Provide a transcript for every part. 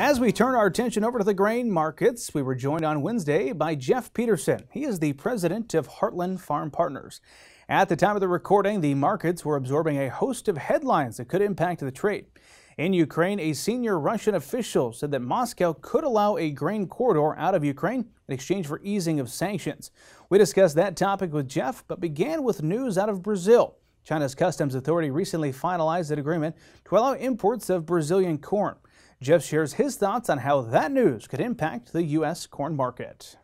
As we turn our attention over to the grain markets, we were joined on Wednesday by Jeff Peterson. He is the president of Heartland Farm Partners. At the time of the recording, the markets were absorbing a host of headlines that could impact the trade. In Ukraine, a senior Russian official said that Moscow could allow a grain corridor out of Ukraine in exchange for easing of sanctions. We discussed that topic with Jeff, but began with news out of Brazil. China's Customs Authority recently finalized an agreement to allow imports of Brazilian corn. Jeff shares his thoughts on how that news could impact the U.S. corn market.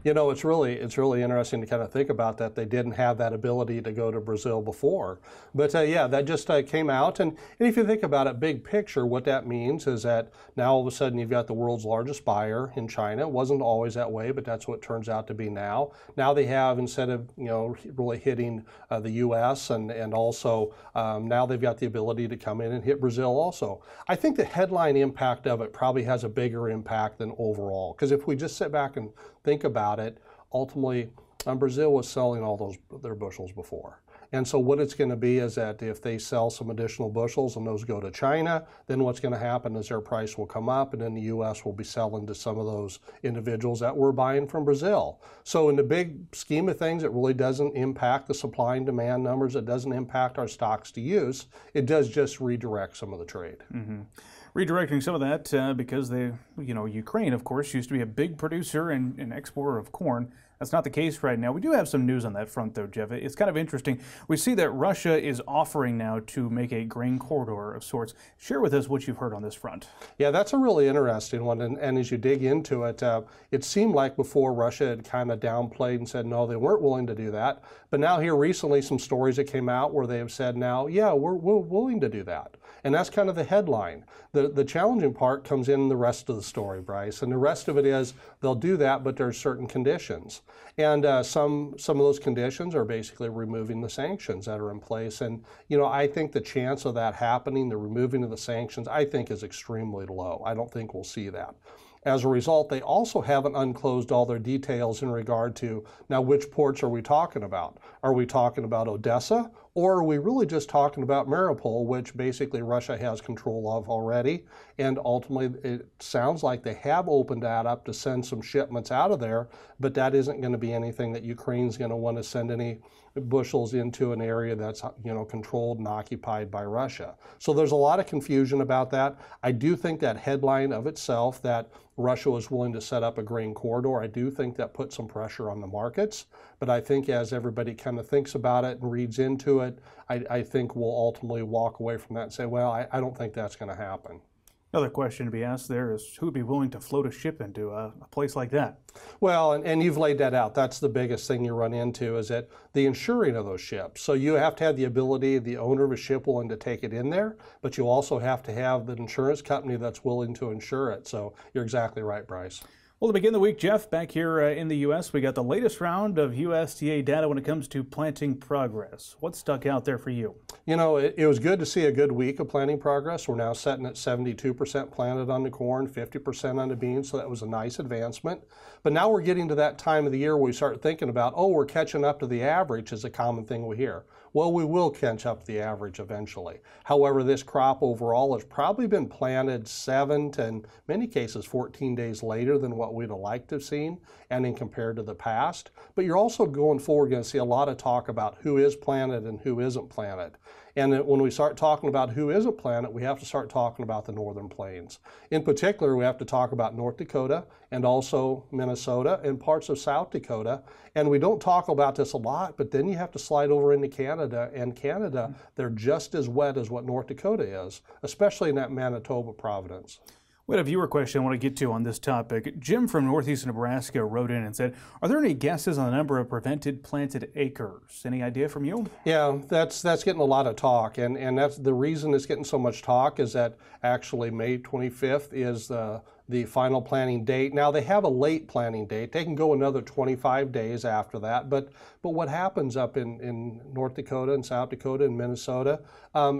You know, it's really interesting to kind of think about that. They didn't have that ability to go to Brazil before. But yeah, that just came out. And if you think about it, big picture, what that means is that now all of a sudden you've got the world's largest buyer in China. It wasn't always that way, but that's what it turns out to be now. Now they have, instead of, really hitting the U.S. and also now they've got the ability to come in and hit Brazil also. I think the headline impact of it probably has a bigger impact than overall. Because if we just sit back and think about it, ultimately, Brazil was selling all their bushels before. And so what it's going to be is that if they sell some additional bushels and those go to China, then what's going to happen is their price will come up, and then the U.S. will be selling to some of those individuals that were buying from Brazil. So in the big scheme of things, it really doesn't impact the supply and demand numbers. It doesn't impact our stocks to use. It does just redirect some of the trade. Redirecting some of that because Ukraine, of course, used to be a big producer and exporter of corn. That's not the case right now. We do have some news on that front, though, Jeff. It's kind of interesting. We see that Russia is offering now to make a grain corridor of sorts. Share with us what you've heard on this front. Yeah, that's a really interesting one. And as you dig into it, it seemed like before Russia had kind of downplayed and said, no, they weren't willing to do that. But now here recently, some stories that came out where they have said now, yeah, we're willing to do that. And that's kind of the headline. The challenging part comes in the rest of the story, Bryce. And the rest of it is they'll do that, but there's certain conditions. And some of those conditions are basically removing the sanctions that are in place. And, I think the chance of that happening, the removing of the sanctions, I think is extremely low. I don't think we'll see that. As a result, they also haven't unclosed all their details in regard to, now, which ports are we talking about? Are we talking about Odessa? Or are we really just talking about Mariupol, which basically Russia has control of already? And ultimately, it sounds like they have opened that up to send some shipments out of there, but that isn't going to be anything that Ukraine's going to want to send any bushels into an area that's controlled and occupied by Russia. So there's a lot of confusion about that. I do think that headline of itself, that Russia was willing to set up a grain corridor, I do think that put some pressure on the markets. But I think as everybody kind of thinks about it and reads into it, I think we'll ultimately walk away from that and say, well, I don't think that's going to happen. Another question to be asked there is who would be willing to float a ship into a place like that? Well, and you've laid that out. That's the biggest thing you run into, is that the insuring of those ships. So you have to have the ability, the owner of a ship willing to take it in there, but you also have to have the insurance company that's willing to insure it. So you're exactly right, Bryce. Well, to begin the week, Jeff, back here in the U.S., we got the latest round of USDA data when it comes to planting progress. What stuck out there for you? It was good to see a good week of planting progress. We're now sitting at 72% planted on the corn, 50% on the beans, so that was a nice advancement. But now we're getting to that time of the year where we start thinking about, we're catching up to the average is a common thing we hear. Well, we will catch up to the average eventually. However, this crop overall has probably been planted 7 to, in many cases, 14 days later than what we'd have liked to have seen, and in compared to the past. But you're also going forward going to see a lot of talk about who is planted and who isn't planted. And when we start talking about who isn't planted, we have to start talking about the northern plains. In particular, we have to talk about North Dakota and also Minnesota and parts of South Dakota. And we don't talk about this a lot, but then you have to slide over into Canada. And Canada, they're just as wet as what North Dakota is, especially in that Manitoba province. We had a viewer question I want to get to on this topic. Jim from northeast Nebraska wrote in and said, are there any guesses on the number of prevented planted acres? Any idea from you? Yeah, that's getting a lot of talk. And that's the reason it's getting so much talk is that actually May 25th is the final planting date. Now they have a late planting date. They can go another 25 days after that. But what happens up in North Dakota and South Dakota and Minnesota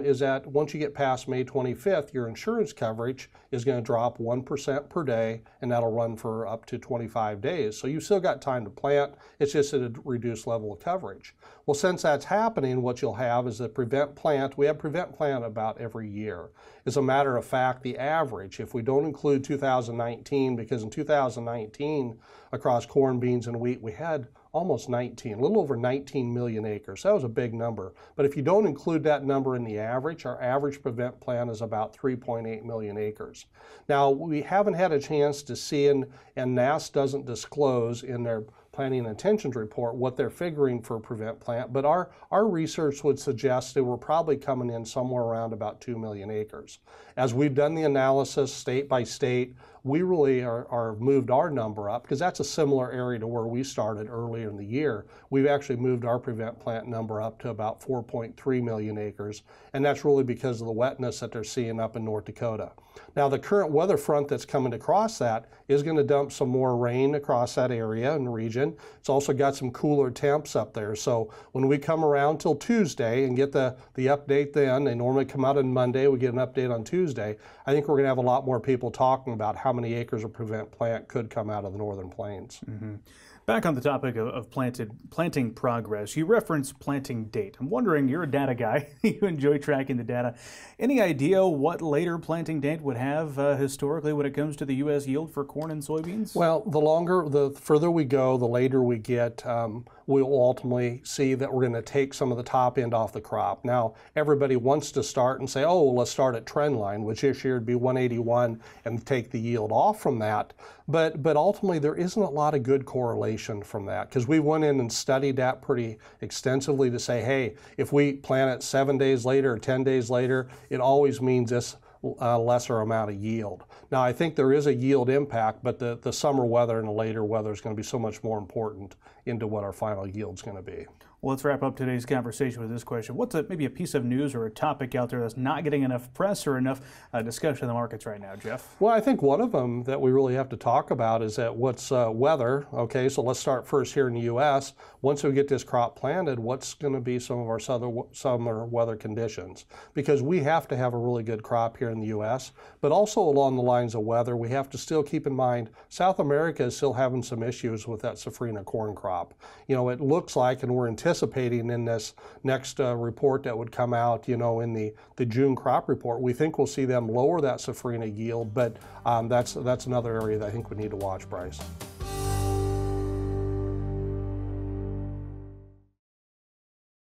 is that once you get past May 25th, your insurance coverage is going to drop 1% per day, and that'll run for up to 25 days. So you've still got time to plant. It's just at a reduced level of coverage. Well, since that's happening, what you'll have is the prevent plant. We have prevent plant about every year. As a matter of fact, the average, if we don't include 2019, because in 2019, across corn, beans, and wheat, we had almost 19, a little over 19 million acres. That was a big number. But if you don't include that number in the average, our average prevent plant is about 3.8 million acres. Now, we haven't had a chance to see, and NASS doesn't disclose in their planning intentions report what they're figuring for prevent plant, but our research would suggest that we're probably coming in somewhere around about 2 million acres. As we've done the analysis state by state, we really are moved our number up, because that's a similar area to where we started earlier in the year. We've actually moved our prevent plant number up to about 4.3 million acres, and that's really because of the wetness that they're seeing up in North Dakota. Now, the current weather front that's coming across that is going to dump some more rain across that area and region. It's also got some cooler temps up there. So when we come around till Tuesday and get the update then, they normally come out on Monday, we get an update on Tuesday, I think we're going to have a lot more people talking about how many acres of prevent plant could come out of the northern plains. Mm-hmm. Back on the topic of planting progress, you referenced planting date. I'm wondering, you're a data guy, you enjoy tracking the data. Any idea what later planting date would have historically when it comes to the U.S. yield for corn and soybeans? Well, the further we go, the later we get, we'll ultimately see that we're going to take some of the top end off the crop. Now, everybody wants to start and say, oh, well, let's start at trend line, which this year would be 181, and take the yield off from that. But ultimately, there isn't a lot of good correlation from that, because we went in and studied that pretty extensively to say, hey, if we plant it 7 days later or 10 days later, it always means this lesser amount of yield. Now, I think there is a yield impact, but the summer weather and the later weather is going to be so much more important into what our final yield is going to be. Well, let's wrap up today's conversation with this question. What's maybe a piece of news or a topic out there that's not getting enough press or enough discussion in the markets right now, Jeff? Well, I think one of them that we really have to talk about is that what's weather. Okay, so let's start first here in the U.S. Once we get this crop planted, what's going to be some of our summer weather conditions? Because we have to have a really good crop here in the U.S., but also along the lines of weather, we have to still keep in mind South America is still having some issues with that safrinha corn crop. You know, it looks like, and we're anticipating in this next report that would come out, you know, in the June crop report, we think we'll see them lower that safrinha yield, but that's another area that I think we need to watch, Bryce.